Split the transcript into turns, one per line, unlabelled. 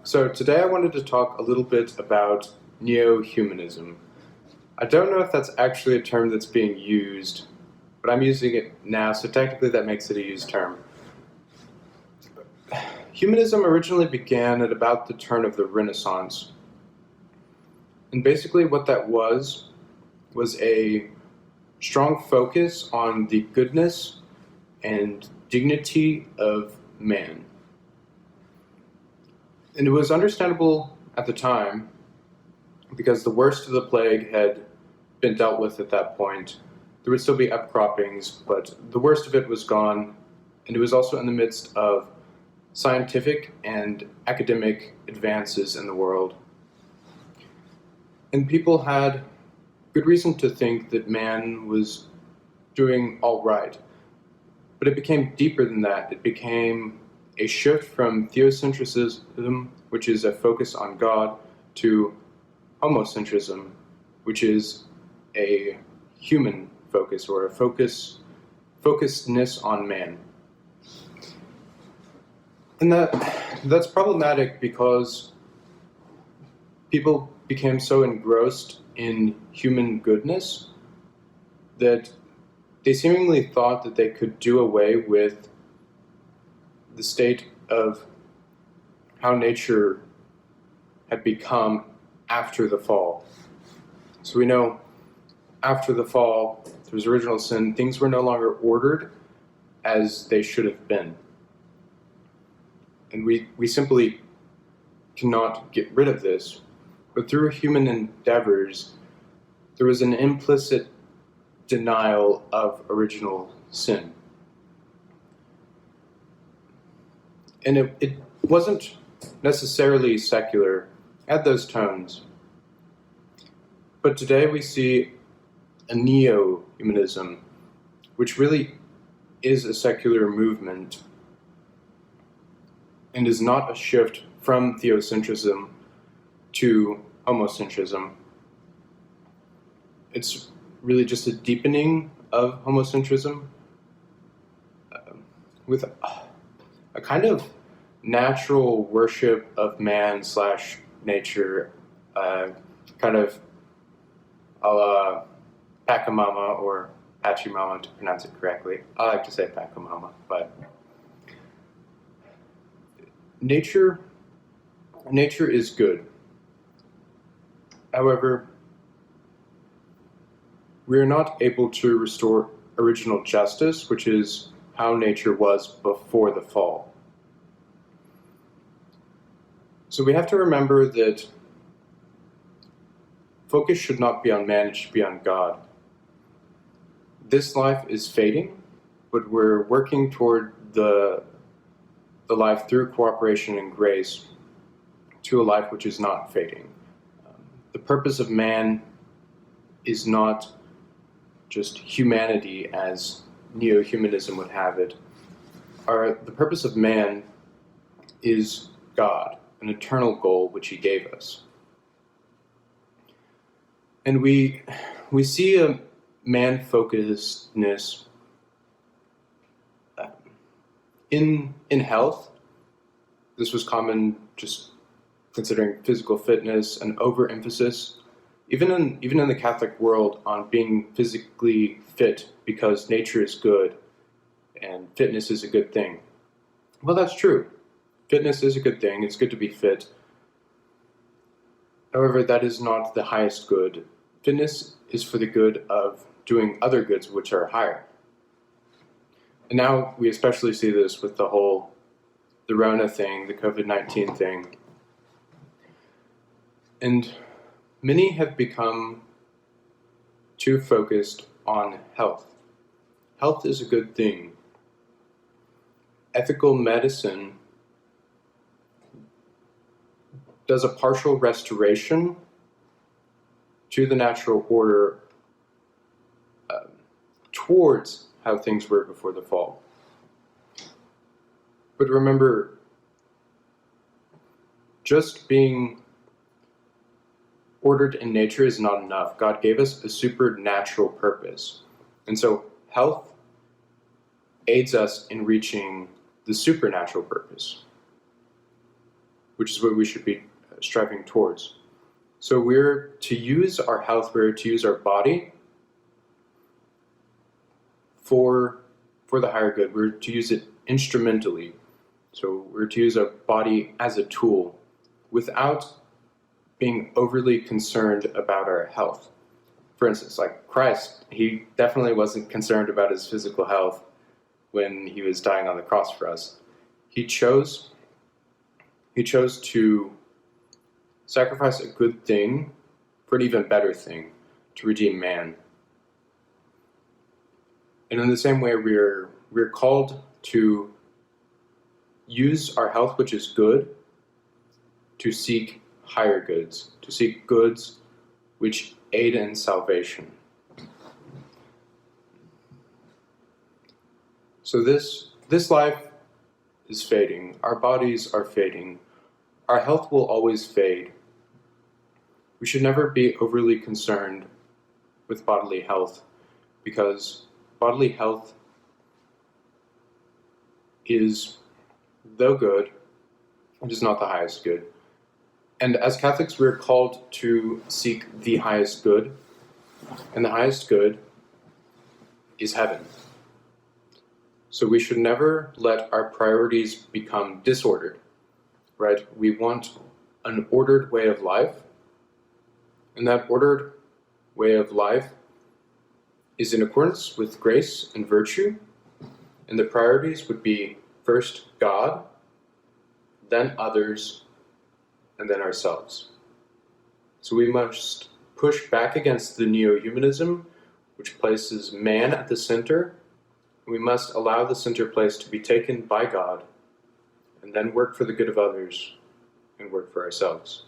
So today I wanted to talk a little bit about neo-humanism. I don't know if that's actually a term that's being used, but I'm using it now, so technically that makes it a used term. Humanism originally began at about the turn of the Renaissance. And basically what that was a strong focus on the goodness and dignity of man. And it was understandable at the time because the worst of the plague had been dealt with at that point. There would still be upcroppings, but the worst of it was gone, and it was also in the midst of scientific and academic advances in the world. And people had good reason to think that man was doing all right. But it became deeper than that. It became a shift from Geocentrism, which is a focus on God, to Homocentrism, which is a human focus, or a focusedness on man. And that's problematic because people became so engrossed in human goodness that they seemingly thought that they could do away with the state of how nature had become after the fall. So we know after the fall, there was original sin, things were no longer ordered as they should have been. And we simply cannot get rid of this. But through human endeavors, there was an implicit denial of original sin. And it wasn't necessarily secular at those tones. But today we see a neo-humanism, which really is a secular movement and is not a shift from theocentrism to homocentrism. It's really just a deepening of homocentrism with a kind of natural worship of man / nature, kind of a la Pachamama or Pachimama, to pronounce it correctly. I like to say Pachamama, but nature is good. However, we are not able to restore original justice, which is how nature was before the fall. So we have to remember that focus should not be on man, it should be on God. This life is fading, but we're working toward the life through cooperation and grace to a life which is not fading. The purpose of man is not just humanity as neo-humanism would have it. The purpose of man is God, an eternal goal which he gave us. And we see a man-focusedness in health. This was common just considering physical fitness and overemphasis, even in the Catholic world, on being physically fit because nature is good and fitness is a good thing. Well, that's true. Fitness is a good thing. It's good to be fit. However, that is not the highest good. Fitness is for the good of doing other goods which are higher. And now we especially see this with the Rona thing, the COVID-19 thing. And many have become too focused on health. Health is a good thing. Ethical medicine does a partial restoration to the natural order towards how things were before the fall. But remember, just being ordered in nature is not enough. God gave us a supernatural purpose. And so health aids us in reaching the supernatural purpose. which is what we should be striving towards. So we're to use our health, we're to use our body for the higher good. We're to use it instrumentally. So we're to use our body as a tool without being overly concerned about our health. For instance, like Christ, he definitely wasn't concerned about his physical health when he was dying on the cross for us. He chose to sacrifice a good thing for an even better thing, to redeem man. And in the same way, we're called to use our health, which is good, to seek higher goods, to seek goods which aid in salvation. So this life is fading. Our bodies are fading. Our health will always fade. We should never be overly concerned with bodily health, because bodily health is, though good, it is not the highest good. And as Catholics, we're called to seek the highest good, and the highest good is heaven. So we should never let our priorities become disordered, right? We want an ordered way of life, and that ordered way of life is in accordance with grace and virtue, and the priorities would be first God, then others, and then ourselves. So we must push back against the neo-humanism, which places man at the center. We must allow the center place to be taken by God, and then work for the good of others and work for ourselves.